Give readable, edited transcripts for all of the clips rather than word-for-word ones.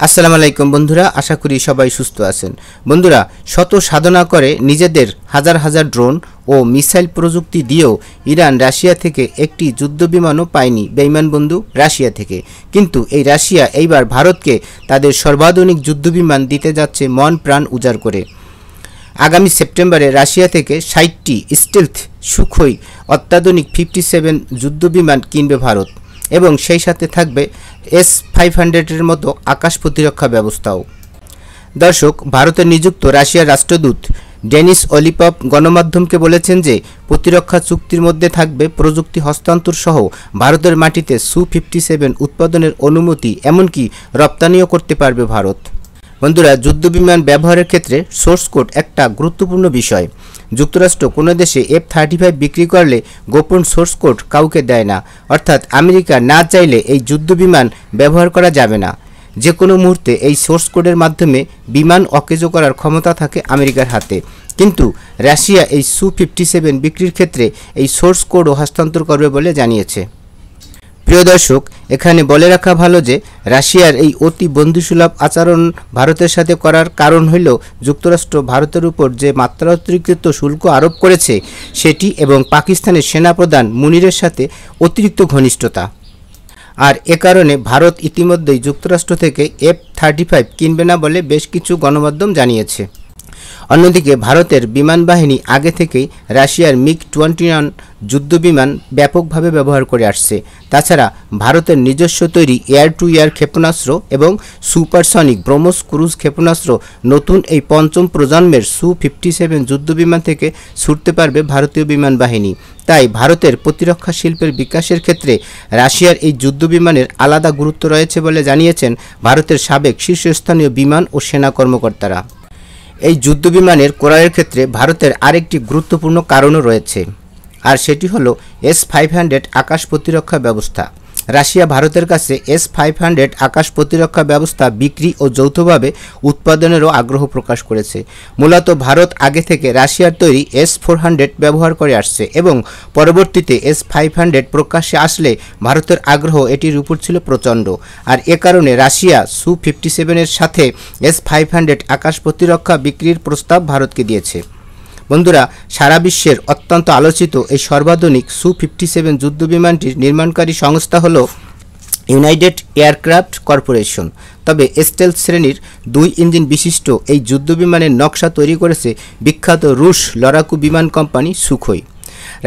আসসালামু আলাইকুম বন্ধুরা, আশা করি সবাই সুস্থ আছেন। বন্ধুরা, শত সাধনা করে নিজেদের হাজার হাজার ড্রোন ও মিসাইল প্রযুক্তি দিয়েও ইরান রাশিয়া থেকে একটি যুদ্ধবিমানও পায়নি বেঈমান বন্ধু রাশিয়া থেকে। কিন্তু এই রাশিয়া এইবার ভারতকে তাদের সর্বাধুনিক যুদ্ধবিমান দিতে যাচ্ছে মন প্রাণ উজাড় করে। আগামী সেপ্টেম্বরে রাশিয়া থেকে 60টি স্টেলথ সুখোই অত্যাধুনিক 57 যুদ্ধবিমান কিনবে ভারত এবং সেই সাথে থাকবে S-500-এর মতো আকাশ প্রতিরক্ষা ব্যবস্থাও। দর্শক, ভারতে নিযুক্ত রাশিয়ার রাষ্ট্রদূত ডেনিস অলিপভ গণমাধ্যমকে বলেছেন যে প্রতিরক্ষা চুক্তির মধ্যে থাকবে প্রযুক্তি হস্তান্তর সহ ভারতের মাটিতে Su-57 উৎপাদনের অনুমতি, এমনকি রপ্তানিও করতে পারবে ভারত। বন্ধুরা, যুদ্ধবিমান ব্যবহারের ক্ষেত্রে সোর্স কোড একটা গুরুত্বপূর্ণ বিষয়। যুক্তরাষ্ট্র কোনো দেশে F-35 বিক্রি করলে গোপন সোর্স কোড কাউকে দেয় না, অর্থাৎ আমেরিকা না চাইলে এই যুদ্ধবিমান ব্যবহার করা যাবে না। যে কোনো মুহূর্তে এই সোর্স কোডের মাধ্যমে বিমান অকেজো করার ক্ষমতা থাকে আমেরিকার হাতে। কিন্তু রাশিয়া এই Su-57 বিক্রির ক্ষেত্রে এই সোর্স কোডও হস্তান্তর করবে বলে জানিয়েছে। প্রিয় দর্শক, এখানে বলে রাখা ভালো যে রাশিয়ার এই অতি বন্ধুসুলভ আচরণ ভারতের সাথে করার কারণ হল যুক্তরাষ্ট্র ভারতের উপর যে মাত্রাতিরিক্ত শুল্ক আরোপ করেছে সেটি, এবং পাকিস্তানের সেনাপ্রধান মুনিরের সাথে অতিরিক্ত ঘনিষ্ঠতা। আর এ কারণে ভারত ইতিমধ্যেই যুক্তরাষ্ট্র থেকে F-35 কিনবে না বলে বেশ কিছু গণমাধ্যম জানিয়েছে। অন্যদিকে ভারতের বিমান বাহিনী আগে থেকেই রাশিয়ার MiG-21 যুদ্ধবিমান ব্যাপকভাবে ব্যবহার করে আসছে। তাছাড়া ভারতের নিজস্ব তৈরি এয়ার টু এয়ার ক্ষেপণাস্ত্র এবং সুপারসনিক ব্রহ্মোস ক্রুজ ক্ষেপণাস্ত্র নতুন এই পঞ্চম প্রজন্মের Su-57 যুদ্ধবিমান থেকে ছুটতে পারবে ভারতীয় বিমান বাহিনী। তাই ভারতের প্রতিরক্ষা শিল্পের বিকাশের ক্ষেত্রে রাশিয়ার এই যুদ্ধবিমানের আলাদা গুরুত্ব রয়েছে বলে জানিয়েছেন ভারতের সাবেক শীর্ষস্থানীয় বিমান ও সেনা কর্মকর্তারা। এই যুদ্ধবিমানের ক্রয়ের ক্ষেত্রে ভারতের আরেকটি গুরুত্বপূর্ণ কারণও রয়েছে, আর সেটি হলো S-500 আকাশ প্রতিরক্ষা ব্যবস্থা। রাশিয়া ভারতের কাছে S-500 আকাশ প্রতিরক্ষা ব্যবস্থা বিক্রি ও যৌথভাবে উৎপাদনেরও আগ্রহ প্রকাশ করেছে। মূলত ভারত আগে থেকে রাশিয়ার তৈরি S-400 ব্যবহার করে আসছে এবং পরবর্তীতে S-500 প্রকাশ্যে আসলে ভারতের আগ্রহ এটির উপর ছিল প্রচণ্ড। আর এ কারণে রাশিয়া Su-57-এর সাথে S-500 আকাশ প্রতিরক্ষা বিক্রির প্রস্তাব ভারতকে দিয়েছে। বন্ধুরা, সারা বিশ্বের অত্যন্ত আলোচিত এই সর্বাধুনিক Su-57 যুদ্ধবিমানটির নির্মাণকারী সংস্থা হল ইউনাইটেড এয়ারক্রাফট কর্পোরেশন। তবে স্টেলথ শ্রেণীর 2 ইঞ্জিন বিশিষ্ট এই যুদ্ধবিমানের নকশা তৈরি করেছে বিখ্যাত রুশ লড়াকু বিমান কোম্পানি সুখোই।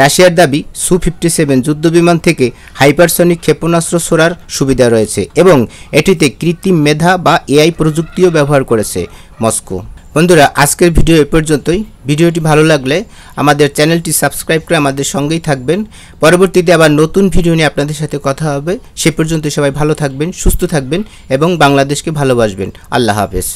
রাশিয়ার দাবি Su-57 যুদ্ধবিমান থেকে হাইপারসনিক ক্ষেপণাস্ত্র ছোড়ার সুবিধা রয়েছে এবং এটিতে কৃত্রিম মেধা বা AI প্রযুক্তিও ব্যবহার করেছে মস্কো। বন্ধুরা, আজকের ভিডিও এ পর্যন্তই। ভিডিওটি ভালো লাগলে আমাদের চ্যানেলটি সাবস্ক্রাইব করে আমাদের সঙ্গেই থাকবেন। পরবর্তীতে আবার নতুন ভিডিও নিয়ে আপনাদের সাথে কথা হবে। সে পর্যন্ত সবাই ভালো থাকবেন, সুস্থ থাকবেন এবং বাংলাদেশকে ভালোবাসবেন। আল্লাহ হাফেজ।